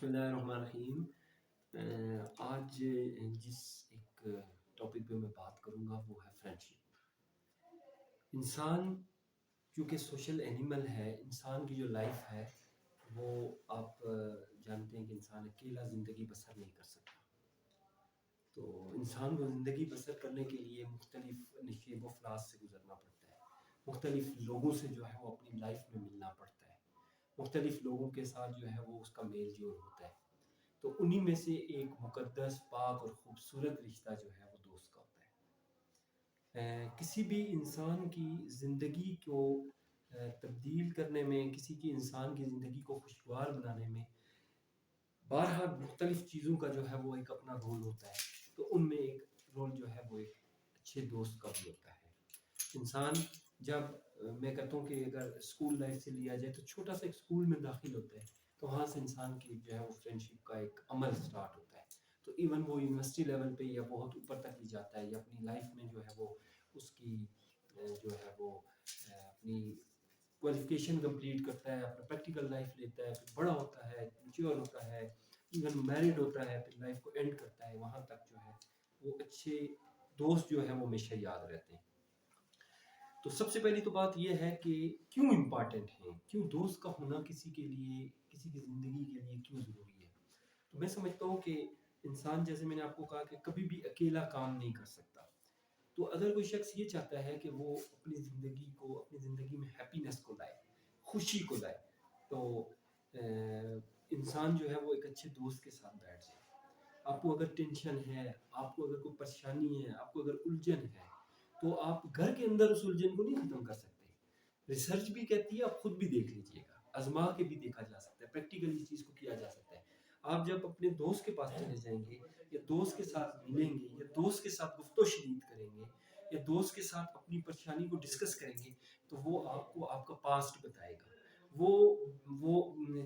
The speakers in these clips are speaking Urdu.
بسم اللہ الرحمن الرحیم۔ آج جس ایک ٹاپک پہ میں بات کروں گا وہ ہے فرینڈشپ۔ انسان چونکہ سوشل اینیمل ہے، انسان کی جو لائف ہے وہ آپ جانتے ہیں کہ انسان اکیلا زندگی بسر نہیں کر سکتا۔ تو انسان کو زندگی بسر کرنے کے لیے مختلف نشیب و فراز سے گزرنا پڑتا ہے، مختلف لوگوں سے جو ہے وہ اپنی لائف میں ملنا پڑتا ہے، مختلف لوگوں کے ساتھ جو ہے وہ اس کا میل جول ہوتا ہے۔ تو انہی میں سے ایک مقدس، پاک اور خوبصورت رشتہ جو ہے وہ دوست کا ہوتا ہے۔ کسی بھی انسان کی زندگی کو تبدیل کرنے میں، کسی کی انسان کی زندگی کو خوشگوار بنانے میں بارہا مختلف چیزوں کا جو ہے وہ ایک اپنا رول ہوتا ہے۔ تو ان میں ایک رول جو ہے وہ ایک اچھے دوست کا بھی ہوتا ہے۔ انسان جب میں کہتا ہوں کہ اگر اسکول لائف سے لیا جائے تو چھوٹا سا ایک اسکول میں داخل ہوتا ہے تو وہاں سے انسان کی جو ہے وہ فرینڈشپ کا ایک عمل سٹارٹ ہوتا ہے۔ تو ایون وہ یونیورسٹی لیول پہ یا بہت اوپر تک بھی جاتا ہے، یا اپنی لائف میں جو ہے وہ اس کی جو ہے وہ اپنی کوالیفیکیشن کمپلیٹ کرتا ہے، اپنا پریکٹیکل لائف لیتا ہے، پھر بڑا ہوتا ہے، میچور ہوتا ہے، ایون میرڈ ہوتا ہے، پھر لائف کو اینڈ کرتا ہے، وہاں تک جو ہے وہ اچھے دوست جو ہے وہ ہمیشہ یاد رہتے ہیں۔ تو سب سے پہلی تو بات یہ ہے کہ کیوں امپارٹنٹ ہے، کیوں دوست کا ہونا کسی کے لیے، کسی کی زندگی کے لیے کیوں ضروری ہے۔ تو میں سمجھتا ہوں کہ انسان، جیسے میں نے آپ کو کہا کہ کبھی بھی اکیلا کام نہیں کر سکتا۔ تو اگر کوئی شخص یہ چاہتا ہے کہ وہ اپنی زندگی میں ہیپینس کو لائے، خوشی کو لائے، تو انسان جو ہے وہ ایک اچھے دوست کے ساتھ بیٹھ جائے۔ آپ کو اگر ٹینشن ہے، آپ کو اگر کوئی پریشانی ہے، آپ کو اگر الجھن ہے، تو آپ گھر کے اندر اس الجھن کو نہیں ختم کر سکتے۔ ریسرچ بھی کہتی ہے، آپ خود بھی دیکھ لیجئے گا، آزما کے بھی دیکھا جا سکتا ہے، پریکٹیکلی اس چیز کو کیا جا سکتا ہے۔ آپ جب اپنے دوست کے پاس چلے جائیں گے، یا دوست کے ساتھ ملیں گے، یا دوست کے ساتھ گفت و شنید کریں گے، یا دوست کے ساتھ اپنی پریشانی کو ڈسکس کریں گے، تو وہ آپ کو آپ کا پاسٹ بتائے گا، وہ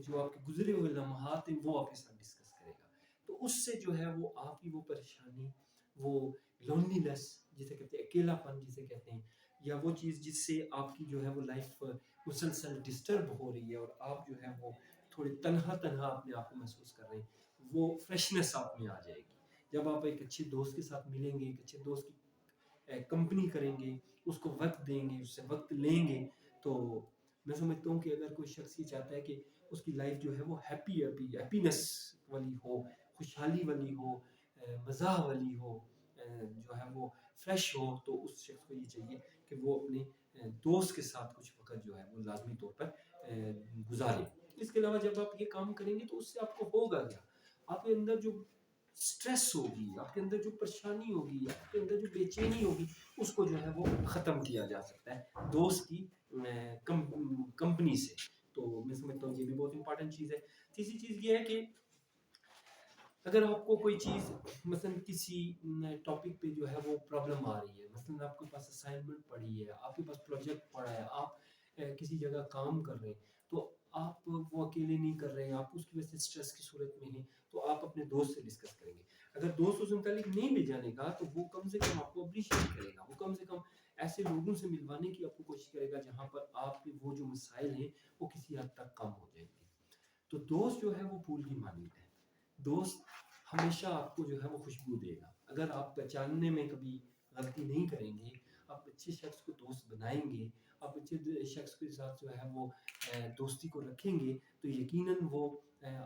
جو آپ کے گزرے ہوئے لمحات ہیں وہ آپ کے ساتھ ڈسکس کرے گا۔ تو اس سے جو ہے وہ آپ کی وہ پریشانی، وہ لونلینس جسے کہتے ہیں، اکیلا پن جسے کہتے ہیں، یا وہ چیز جس سے آپ کی جو ہے وہ لائف مسلسل ڈسٹرب ہو رہی ہے اور آپ جو ہے وہ تھوڑی تنہا اپنے آپ کو محسوس کر رہے ہیں، وہ فریشنس آپ میں آ جائے گی۔ جب آپ ایک اچھے دوست کے ساتھ ملیں گے، ایک اچھے دوست کی کمپنی کریں گے، اس کو وقت دیں گے، اس سے وقت لیں گے، تو میں سمجھتا ہوں کہ اگر کوئی شخص یہ چاہتا ہے کہ اس کی لائف جو ہے وہ ہیپینس والی ہو، خوشحالی والی ہو، مزاح والی ہو، جو ہے وہ فریش ہو، تو اس شخص کو یہ چاہیے کہ وہ اپنے دوست کے ساتھ کچھ وقت جو ہے وہ لازمی طور پر گزارے۔ اس کے علاوہ جب آپ یہ کام کریں گے تو اس سے آپ کو ہوگا کیا، آپ کے اندر جو سٹریس ہوگی، آپ کے اندر جو پریشانی ہوگی، آپ کے اندر جو بے چینی ہوگی، اس کو جو ہے وہ ختم کیا جا سکتا ہے دوست کی کمپنی سے۔ تو میں سمجھتا ہوں یہ بھی بہت امپورٹنٹ چیز ہے۔ تیسری چیز یہ ہے کہ اگر آپ کو کوئی چیز مثلا کسی ٹاپک پہ جو ہے وہ پرابلم آ رہی ہے، مثلا آپ کے پاس اسائنمنٹ پڑی ہے، آپ کے پاس پروجیکٹ پڑا ہے، آپ کسی جگہ کام کر رہے ہیں، تو آپ وہ اکیلے نہیں کر رہے ہیں، آپ اس کی وجہ سے اسٹریس کی صورت میں ہیں، تو آپ اپنے دوست سے ڈسکس کریں گے۔ اگر دوست اس متعلق نہیں بھی جانے گا تو وہ کم سے کم آپ کو اپریشیٹ کرے گا، وہ کم سے کم ایسے لوگوں سے ملوانے کی آپ کو کوشش کرے گا جہاں پر آپ کے وہ جو مسائل ہیں وہ کسی حد تک کم ہو جائیں گے۔ تو دوست جو ہے وہ پھول کی مانند ہے۔ دوست ہمیشہ آپ کو جو ہے وہ خوشبو دے گا۔ اگر آپ پہچاننے میں کبھی غلطی نہیں کریں گے، آپ اچھے شخص کو دوست بنائیں گے، آپ اچھے شخص کے ساتھ جو ہے وہ دوستی کو رکھیں گے، تو یقیناً وہ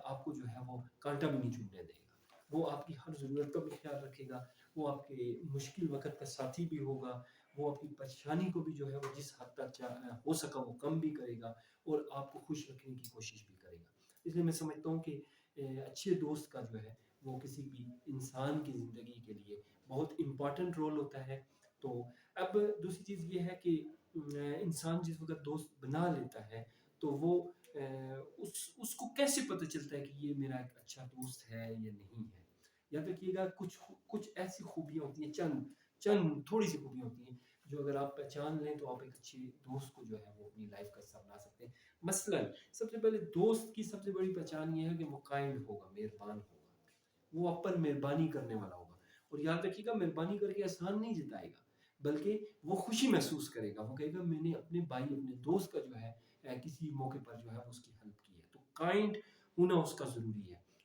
آپ کو جو ہے وہ کانٹا بھی نہیں چبھنے دے گا۔ وہ آپ کی ہر ضرورت کا بھی خیال رکھے گا، وہ آپ کے مشکل وقت کا ساتھی بھی ہوگا، وہ آپ کی پریشانی کو بھی جو ہے وہ جس حد تک ہو سکا وہ کم بھی کرے گا، اور آپ کو خوش رکھنے کی کوشش بھی کرے گا۔ اس لیے میں سمجھتا ہوں کہ اچھے دوست کا جو ہے وہ کسی بھی انسان کی زندگی کے لیے بہت امپورٹنٹ رول ہوتا ہے۔ تو اب دوسری چیز یہ ہے کہ انسان جس وقت دوست بنا لیتا ہے تو وہ اس کو کیسے پتہ چلتا ہے کہ یہ میرا ایک اچھا دوست ہے یا نہیں ہے۔ یاد رکھیے گا کچھ ایسی خوبیاں ہوتی ہیں، چند تھوڑی سی خوبیاں ہوتی ہیں جو اگر آپ پہچان لیں تو آپ ایک اچھے دوست کو جو ہے وہ اپنی لائف کا حصہ بنا سکتے ہیں۔ مثلاً سب سے پہلے دوست کی سب سے بڑی پہچان یہ ہے کہ وہ کائنڈ ہوگا، مہربان ہوگا، وہ آپ پر مہربانی کرنے والا ہوگا۔ اور یاد رکھیے گا مہربانی کر کے احسان نہیں جتائے گا، بلکہ وہ خوشی محسوس کرے گا، وہ کہے گا میں نے اپنے بھائی، اپنے دوست کا جو ہے کسی موقع پر جو ہے اس کی ہیلپ کی ہے۔ تو کائنڈ ہونا اس کا ضروری ہے۔